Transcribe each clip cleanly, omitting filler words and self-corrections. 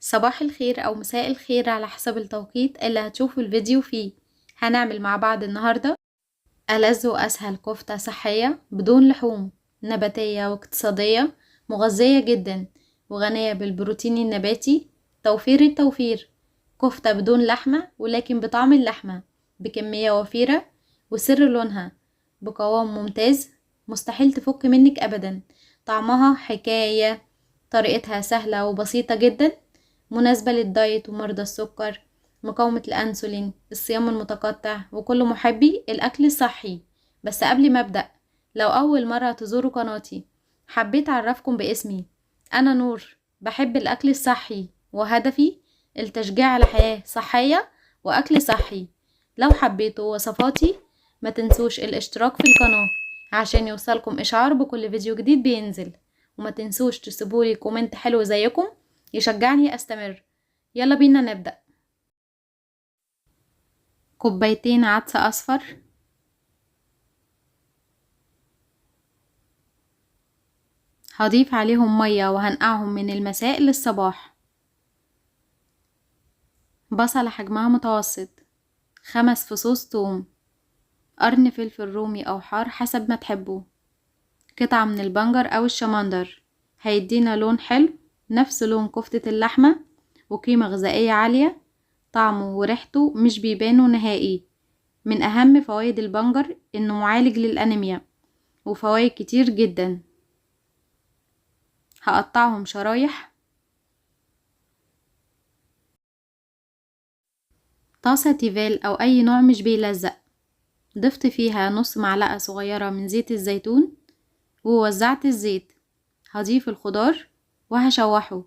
صباح الخير أو مساء الخير على حسب التوقيت اللي هتشوفوا الفيديو فيه. هنعمل مع بعض النهاردة ألذ وأسهل كفتة صحية بدون لحوم، نباتية واقتصادية، مغذية جدا وغنية بالبروتين النباتي، توفير التوفير. كفتة بدون لحمة ولكن بطعم اللحمة، بكمية وفيرة، وسر لونها، بقوام ممتاز، مستحيل تفك منك أبدا. طعمها حكاية، طريقتها سهلة وبسيطة جدا، مناسبة للدايت ومرضى السكر، مقاومة الأنسولين، الصيام المتقطع، وكل محبي الأكل الصحي. بس قبل ما أبدأ، لو أول مرة تزوروا قناتي، حبيت أعرفكم باسمي. أنا نور، بحب الأكل الصحي وهدفي التشجيع على حياة صحية وأكل صحي. لو حبيتوا وصفاتي ما تنسوش الاشتراك في القناة عشان يوصلكم إشعار بكل فيديو جديد بينزل، وما تنسوش تسيبولي كومنت حلو زيكم يشجعني أستمر. يلا بينا نبدأ. كوبايتين عدس أصفر، هضيف عليهم مية وهنقعهم من المساء للصباح. بصلة حجمها متوسط، 5 فصوص توم، قرن فلفل رومي أو حار حسب ما تحبوا، قطعة من البنجر أو الشمندر، هيدينا لون حلو نفس لون كفتة اللحمة، وقيمة غذائية عالية. طعمه وريحته مش بيبانوا نهائي. من أهم فوائد البنجر إنه معالج للأنيميا، وفوائد كتير جدا. هقطعهم شرايح. طاسة تيفال أو أي نوع مش بيلزق، ضفت فيها نص معلقة صغيرة من زيت الزيتون ووزعت الزيت. هضيف الخضار وهشوحه،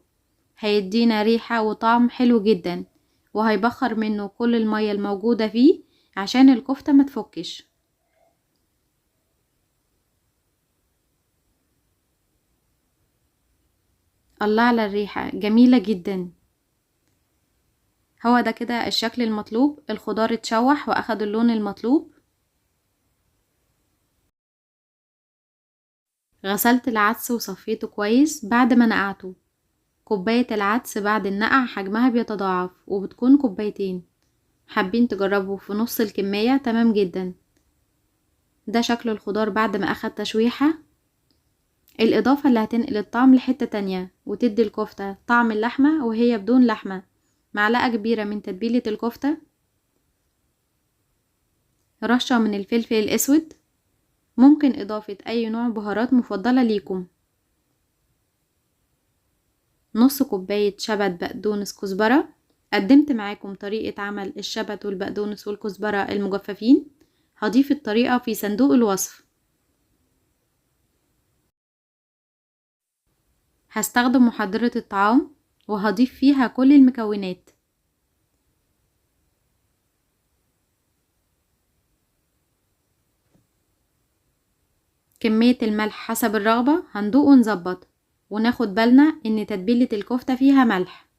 هيدينا ريحة وطعم حلو جدا، وهيبخر منه كل المية الموجودة فيه عشان الكفتة ما تفكش. الله على الريحة، جميلة جدا. هو ده كده الشكل المطلوب، الخضار اتشوح واخد اللون المطلوب. غسلت العدس وصفيته كويس بعد ما نقعته. كوباية العدس بعد النقع حجمها بيتضاعف وبتكون كوبايتين. حابين تجربوا في نص الكمية تمام جدا. ده شكل الخضار بعد ما اخد تشويحة. الإضافة اللي هتنقل الطعم لحتة تانية وتدي الكفتة طعم اللحمة وهي بدون لحمة. معلقة كبيرة من تتبيلة الكفتة، رشة من الفلفل الأسود، ممكن إضافة أي نوع بهارات مفضلة ليكم، نص كوباية شبت بقدونس كزبرة. قدمت معاكم طريقة عمل الشبت والبقدونس والكزبرة المجففين، هضيف الطريقة في صندوق الوصف. هستخدم محضرة الطعام وهضيف فيها كل المكونات. كمية الملح حسب الرغبة، هندوق ونظبط وناخد بالنا ان تتبيلة الكفتة فيها ملح.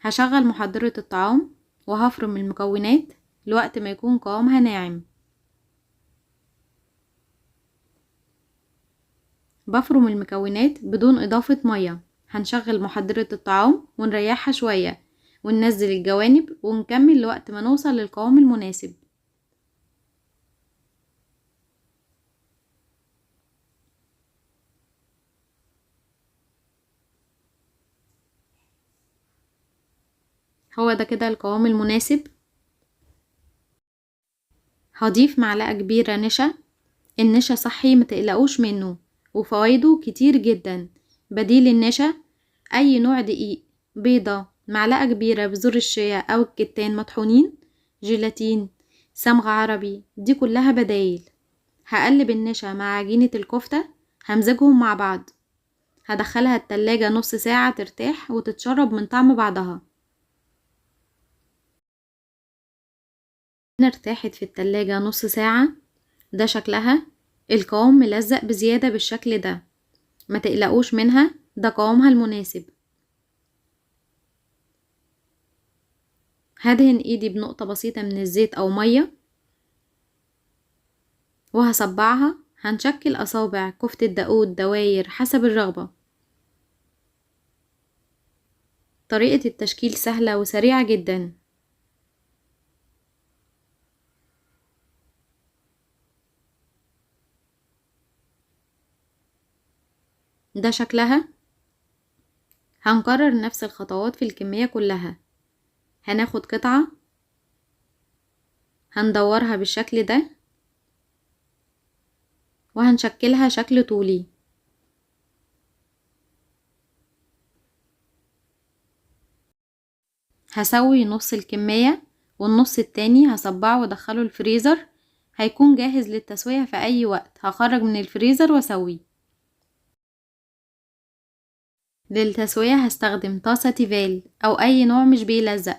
هشغل محضرة الطعام وهفرم المكونات لوقت ما يكون قوامها ناعم. بفرم المكونات بدون إضافة مية. هنشغل محضرة الطعام ونريحها شوية وننزل الجوانب ونكمل لوقت ما نوصل للقوام المناسب. هو ده كده القوام المناسب. هضيف معلقة كبيرة نشا. النشا صحي متقلقوش منه وفوائده كتير جدا. بديل النشا أي نوع دقيق، بيضة، معلقة كبيرة بذور الشيا أو الكتان مطحونين، جيلاتين، صمغ عربي، دي كلها بدايل. هقلب النشا مع عجينة الكفتة، همزجهم مع بعض. هدخلها التلاجة نص ساعة ترتاح وتتشرب من طعم بعضها. ارتاحت في التلاجة نص ساعة. ده شكلها، القوام ملزق بزيادة بالشكل ده، ما تقلقوش منها، ده قوامها المناسب. هدهن ايدي بنقطة بسيطة من الزيت او مية وهصبعها. هنشكل اصابع كفتة داود دواير حسب الرغبة. طريقة التشكيل سهلة وسريعة جدا. ده شكلها. هنكرر نفس الخطوات في الكمية كلها. هناخد قطعة، هندورها بالشكل ده وهنشكلها شكل طولي. هسوي نص الكمية والنص التاني هصبعه وادخله الفريزر، هيكون جاهز للتسوية في اي وقت. هخرج من الفريزر واسويه. للتسوية هستخدم طاسة تيفال او اي نوع مش بيلزق،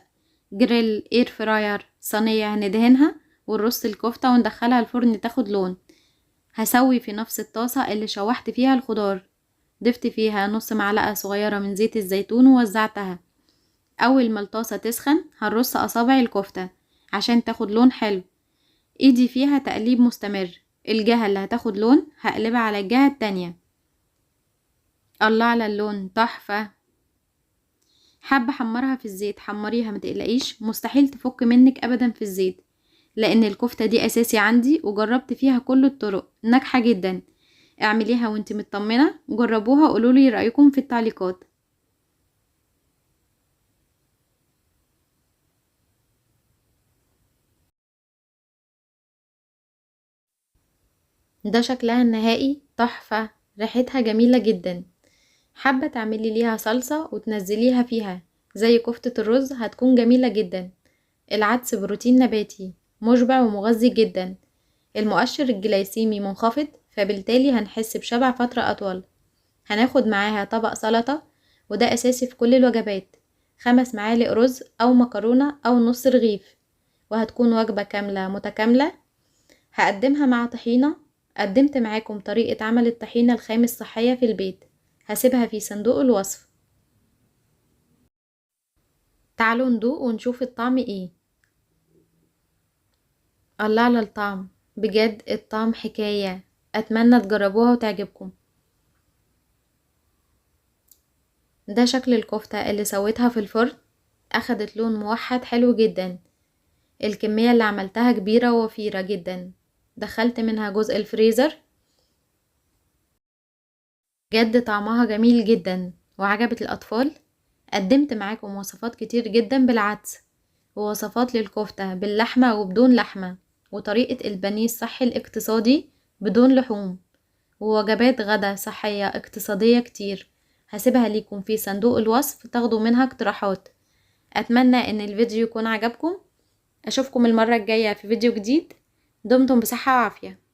جريل، اير فراير، صينية هندهنها ونرص الكفتة وندخلها الفرن تاخد لون. هسوي في نفس الطاسة اللي شوحت فيها الخضار، ضفت فيها نص معلقة صغيرة من زيت الزيتون ووزعتها. اول ما الطاسة تسخن هنرص اصابع الكفتة عشان تاخد لون حلو. ايدي فيها تقليب مستمر، الجهة اللي هتاخد لون هقلبها على الجهة التانية. الله على اللون، تحفة. حابة حمرها في الزيت حمريها، متقلقيش، مستحيل تفك منك ابدا في الزيت، لان الكفتة دي اساسي عندي وجربت فيها كل الطرق ناجحة جدا. اعمليها وانت مطمنة، جربوها وقولولي رأيكم في التعليقات. ده شكلها النهائي، تحفة، ريحتها جميلة جدا. حابة تعملي ليها صلصة وتنزليها فيها زي كفتة الرز، هتكون جميلة جدا. العدس بروتين نباتي مشبع ومغذي جدا، المؤشر الجلايسيمي منخفض، فبالتالي هنحس بشبع فترة أطول. هناخد معاها طبق سلطة، وده أساسي في كل الوجبات، 5 معالق رز أو مكرونة أو نص رغيف، وهتكون وجبة كاملة متكاملة. هقدمها مع طحينة. قدمت معاكم طريقة عمل الطحينة الخام الصحية في البيت، هسيبها في صندوق الوصف. تعالوا ندوق ونشوف الطعم ايه. الله على الطعم، بجد الطعم حكاية، اتمنى تجربوها وتعجبكم. ده شكل الكفتة اللي سويتها في الفرن، اخدت لون موحد حلو جدا. الكمية اللي عملتها كبيرة ووفيرة جدا، دخلت منها جزء الفريزر. جد طعمها جميل جدا وعجبت الأطفال. قدمت معاكم وصفات كتير جدا بالعدس، ووصفات للكفتة باللحمة وبدون لحمة، وطريقة البانيه الصحي الاقتصادي بدون لحوم، ووجبات غدا صحية اقتصادية كتير. هسيبها ليكم في صندوق الوصف تاخدوا منها اقتراحات. أتمنى ان الفيديو يكون عجبكم. أشوفكم المرة الجاية في فيديو جديد. دمتم بصحة وعافية.